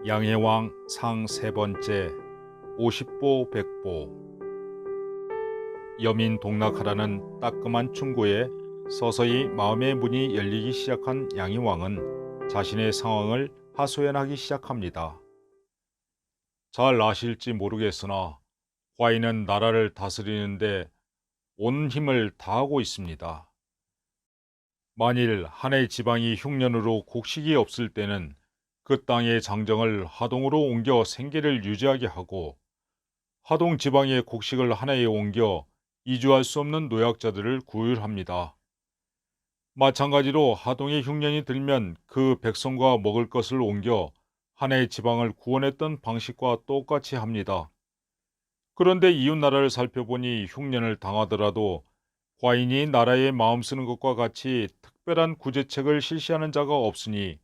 양해왕 상 세 번째 50보 백보. 여민 동락하라는 따끔한 충고에 서서히 마음의 문이 열리기 시작한 양해왕은 자신의 상황을 하소연하기 시작합니다. 잘 아실지 모르겠으나 과인은 나라를 다스리는데 온 힘을 다하고 있습니다. 만일 한해 지방이 흉년으로 곡식이 없을 때는 그 땅의 장정을 하동으로 옮겨 생계를 유지하게 하고, 하동 지방의 곡식을 하나에 옮겨 이주할 수 없는 노약자들을 구휼합니다. 마찬가지로 하동의 흉년이 들면 그 백성과 먹을 것을 옮겨 하나의 지방을 구원했던 방식과 똑같이 합니다. 그런데 이웃 나라를 살펴보니 흉년을 당하더라도 과인이 나라에 마음 쓰는 것과 같이 특별한 구제책을 실시하는 자가 없으니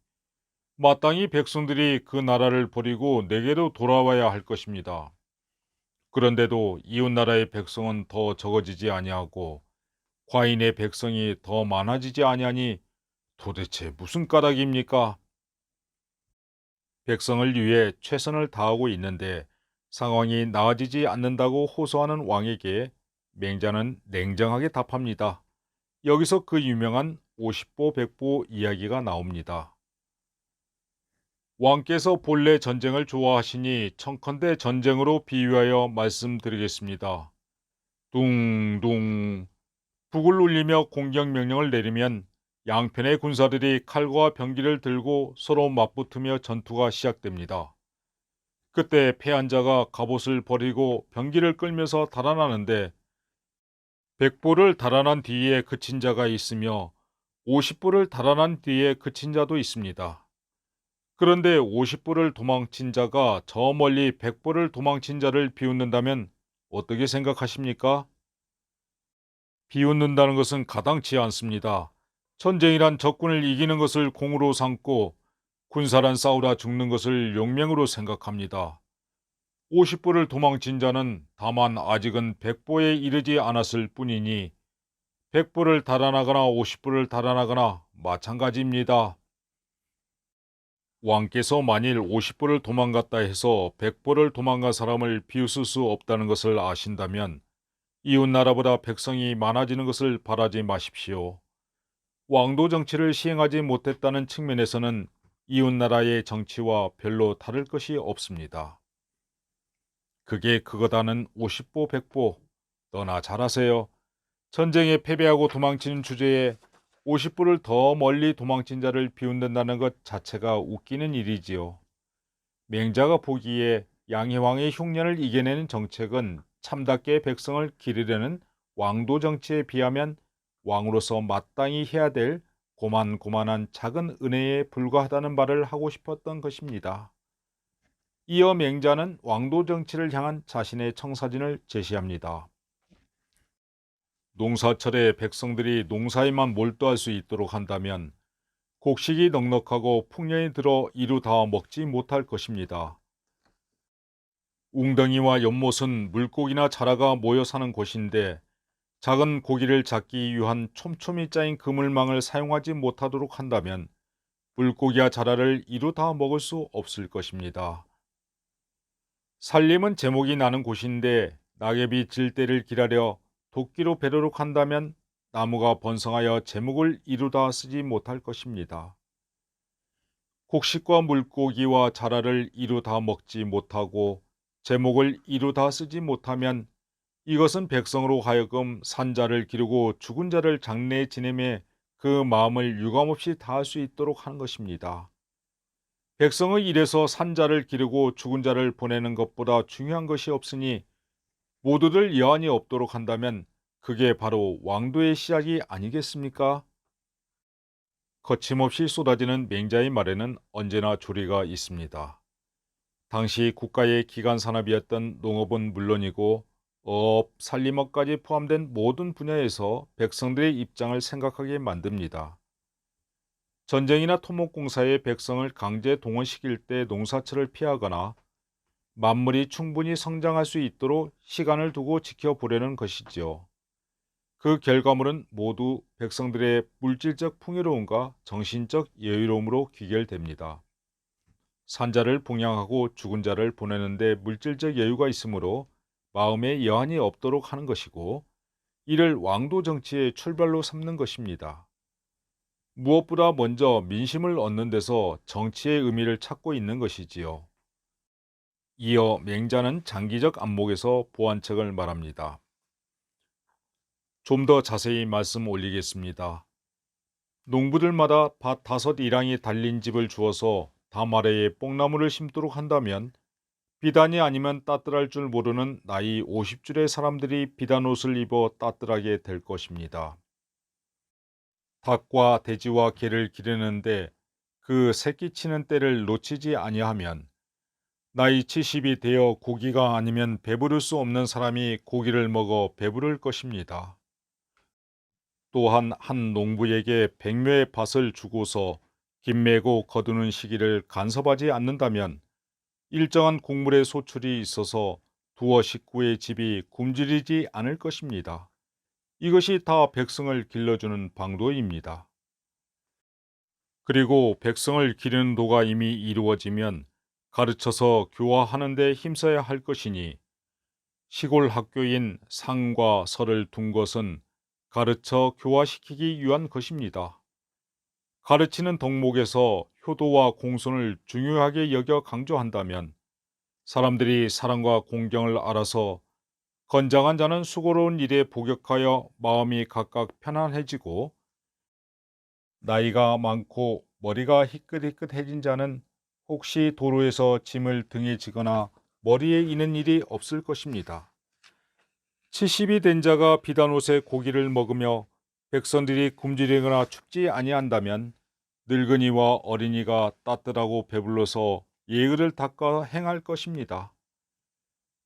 마땅히 백성들이 그 나라를 버리고 내게로 돌아와야 할 것입니다. 그런데도 이웃 나라의 백성은 더 적어지지 아니하고 과인의 백성이 더 많아지지 아니하니 도대체 무슨 까닭입니까? 백성을 위해 최선을 다하고 있는데 상황이 나아지지 않는다고 호소하는 왕에게 맹자는 냉정하게 답합니다. 여기서 그 유명한 50보 백보 이야기가 나옵니다. 왕께서 본래 전쟁을 좋아하시니 청컨대 전쟁으로 비유하여 말씀드리겠습니다. 둥둥 북을 울리며 공격 명령을 내리면 양편의 군사들이 칼과 병기를 들고 서로 맞붙으며 전투가 시작됩니다. 그때 패한 자가 갑옷을 버리고 병기를 끌면서 달아나는데 100보를 달아난 뒤에 그친 자가 있으며 50보를 달아난 뒤에 그친 자도 있습니다. 그런데 50보를 도망친 자가 저 멀리 100보를 도망친 자를 비웃는다면 어떻게 생각하십니까? 비웃는다는 것은 가당치 않습니다. 전쟁이란 적군을 이기는 것을 공으로 삼고 군사란 싸우다 죽는 것을 용맹으로 생각합니다. 50보를 도망친 자는 다만 아직은 100보에 이르지 않았을 뿐이니 100보를 달아나거나 50보를 달아나거나 마찬가지입니다. 왕께서 만일 50보를 도망갔다 해서 100보를 도망간 사람을 비웃을 수 없다는 것을 아신다면 이웃나라보다 백성이 많아지는 것을 바라지 마십시오. 왕도 정치를 시행하지 못했다는 측면에서는 이웃나라의 정치와 별로 다를 것이 없습니다. 그게 그거다는 50보 100보, 너나 잘하세요. 전쟁에 패배하고 도망치는 주제에 50보를 더 멀리 도망친 자를 비웃는다는 것 자체가 웃기는 일이지요. 맹자가 보기에 양해왕의 흉년을 이겨내는 정책은 참답게 백성을 기르려는 왕도 정치에 비하면 왕으로서 마땅히 해야 될 고만고만한 작은 은혜에 불과하다는 말을 하고 싶었던 것입니다. 이어 맹자는 왕도 정치를 향한 자신의 청사진을 제시합니다. 농사철에 백성들이 농사에만 몰두할 수 있도록 한다면 곡식이 넉넉하고 풍년이 들어 이루 다 먹지 못할 것입니다. 웅덩이와 연못은 물고기나 자라가 모여 사는 곳인데 작은 고기를 잡기 위한 촘촘히 짜인 그물망을 사용하지 못하도록 한다면 물고기와 자라를 이루 다 먹을 수 없을 것입니다. 산림은 제목이 나는 곳인데 낙엽이 질 때를 기다려 도끼로 베도록 한다면 나무가 번성하여 제목을 이루다 쓰지 못할 것입니다. 곡식과 물고기와 자라를 이루다 먹지 못하고 제목을 이루다 쓰지 못하면 이것은 백성으로 하여금 산자를 기르고 죽은 자를 장래에 지내매 그 마음을 유감없이 다할 수 있도록 하는 것입니다. 백성의 일에서 산자를 기르고 죽은 자를 보내는 것보다 중요한 것이 없으니 모두들 여한이 없도록 한다면 그게 바로 왕도의 시작이 아니겠습니까? 거침없이 쏟아지는 맹자의 말에는 언제나 조리가 있습니다. 당시 국가의 기간 산업이었던 농업은 물론이고 어업, 산림업까지 포함된 모든 분야에서 백성들의 입장을 생각하게 만듭니다. 전쟁이나 토목공사에 백성을 강제 동원시킬 때 농사철을 피하거나 만물이 충분히 성장할 수 있도록 시간을 두고 지켜보려는 것이지요. 그 결과물은 모두 백성들의 물질적 풍요로움과 정신적 여유로움으로 귀결됩니다. 산자를 봉양하고 죽은 자를 보내는데 물질적 여유가 있으므로 마음에 여한이 없도록 하는 것이고, 이를 왕도 정치의 출발로 삼는 것입니다. 무엇보다 먼저 민심을 얻는 데서 정치의 의미를 찾고 있는 것이지요. 이어 맹자는 장기적 안목에서 보완책을 말합니다. 좀 더 자세히 말씀 올리겠습니다. 농부들마다 밭 5일항이 달린 집을 주어서 담 아래에 뽕나무를 심도록 한다면 비단이 아니면 따뜻할 줄 모르는 나이 50줄의 사람들이 비단 옷을 입어 따뜻하게 될 것입니다. 닭과 돼지와 개를 기르는데 그 새끼 치는 때를 놓치지 아니하면 나이 70이 되어 고기가 아니면 배부를 수 없는 사람이 고기를 먹어 배부를 것입니다. 또한 한 농부에게 100묘의 밭을 주고서 김매고 거두는 시기를 간섭하지 않는다면 일정한 곡물의 소출이 있어서 두어 식구의 집이 굶주리지 않을 것입니다. 이것이 다 백성을 길러주는 방도입니다. 그리고 백성을 기르는 도가 이미 이루어지면 가르쳐서 교화하는 데 힘써야 할 것이니, 시골 학교인 상과 설을 둔 것은 가르쳐 교화시키기 위한 것입니다. 가르치는 덕목에서 효도와 공손을 중요하게 여겨 강조한다면 사람들이 사랑과 공경을 알아서 건장한 자는 수고로운 일에 복역하여 마음이 각각 편안해지고, 나이가 많고 머리가 희끗희끗해진 자는 혹시 도로에서 짐을 등에 지거나 머리에 이는 일이 없을 것입니다. 70이 된 자가 비단옷에 고기를 먹으며 백성들이 굶주리거나 춥지 아니한다면 늙은이와 어린이가 따뜻하고 배불러서 예의를 닦아 행할 것입니다.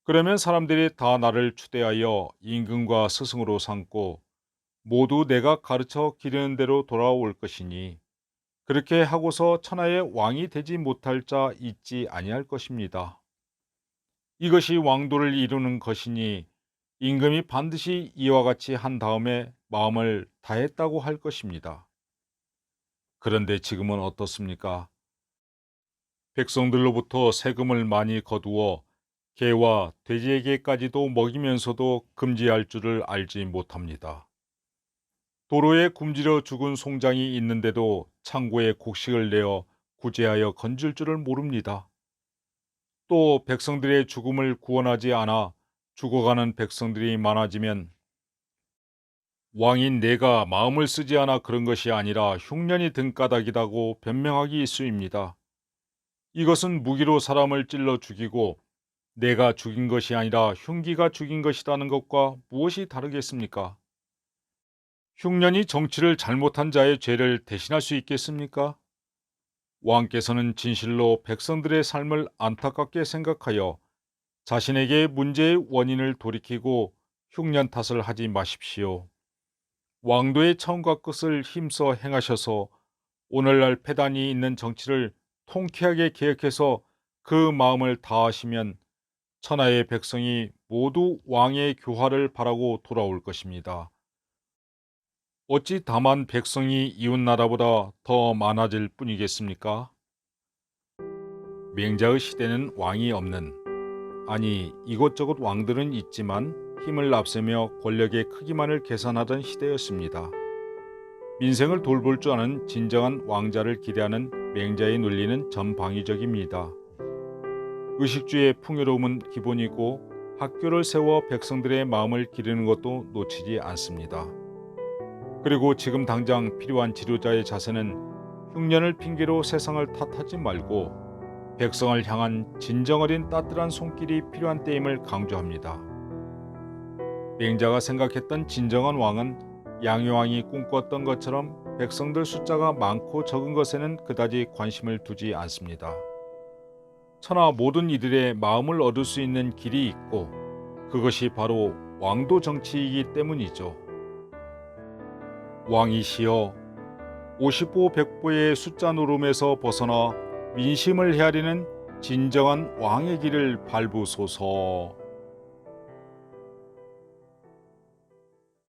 그러면 사람들이 다 나를 추대하여 임금과 스승으로 삼고 모두 내가 가르쳐 기르는 대로 돌아올 것이니, 그렇게 하고서 천하의 왕이 되지 못할 자 있지 아니할 것입니다. 이것이 왕도를 이루는 것이니 임금이 반드시 이와 같이 한 다음에 마음을 다했다고 할 것입니다. 그런데 지금은 어떻습니까? 백성들로부터 세금을 많이 거두어 개와 돼지에게까지도 먹이면서도 금지할 줄을 알지 못합니다. 도로에 굶주려 죽은 송장이 있는데도 창고에 곡식을 내어 구제하여 건질 줄을 모릅니다. 또 백성들의 죽음을 구원하지 않아 죽어가는 백성들이 많아지면 왕인 내가 마음을 쓰지 않아 그런 것이 아니라 흉년이 든 까닭이라고 변명하기 일쑤입니다. 이것은 무기로 사람을 찔러 죽이고 내가 죽인 것이 아니라 흉기가 죽인 것이라는 것과 무엇이 다르겠습니까? 흉년이 정치를 잘못한 자의 죄를 대신할 수 있겠습니까? 왕께서는 진실로 백성들의 삶을 안타깝게 생각하여 자신에게 문제의 원인을 돌이키고 흉년 탓을 하지 마십시오. 왕도의 처음과 끝을 힘써 행하셔서 오늘날 패단이 있는 정치를 통쾌하게 개혁해서 그 마음을 다하시면 천하의 백성이 모두 왕의 교화를 바라고 돌아올 것입니다. 어찌 다만 백성이 이웃나라보다 더 많아질 뿐이겠습니까? 맹자의 시대는 왕이 없는, 아니 이것저것 왕들은 있지만 힘을 앞세며 권력의 크기만을 계산하던 시대였습니다. 민생을 돌볼 줄 아는 진정한 왕자를 기대하는 맹자의 논리는 전방위적입니다. 의식주의 풍요로움은 기본이고 학교를 세워 백성들의 마음을 기르는 것도 놓치지 않습니다. 그리고 지금 당장 필요한 지도자의 자세는 흉년을 핑계로 세상을 탓하지 말고 백성을 향한 진정 어린 따뜻한 손길이 필요한 때임을 강조합니다. 맹자가 생각했던 진정한 왕은 양효왕이 꿈꿨던 것처럼 백성들 숫자가 많고 적은 것에는 그다지 관심을 두지 않습니다. 천하 모든 이들의 마음을 얻을 수 있는 길이 있고 그것이 바로 왕도 정치이기 때문이죠. 왕이시여, 50보 100보의 숫자 노름에서 벗어나 민심을 헤아리는 진정한 왕의 길을 밟으소서.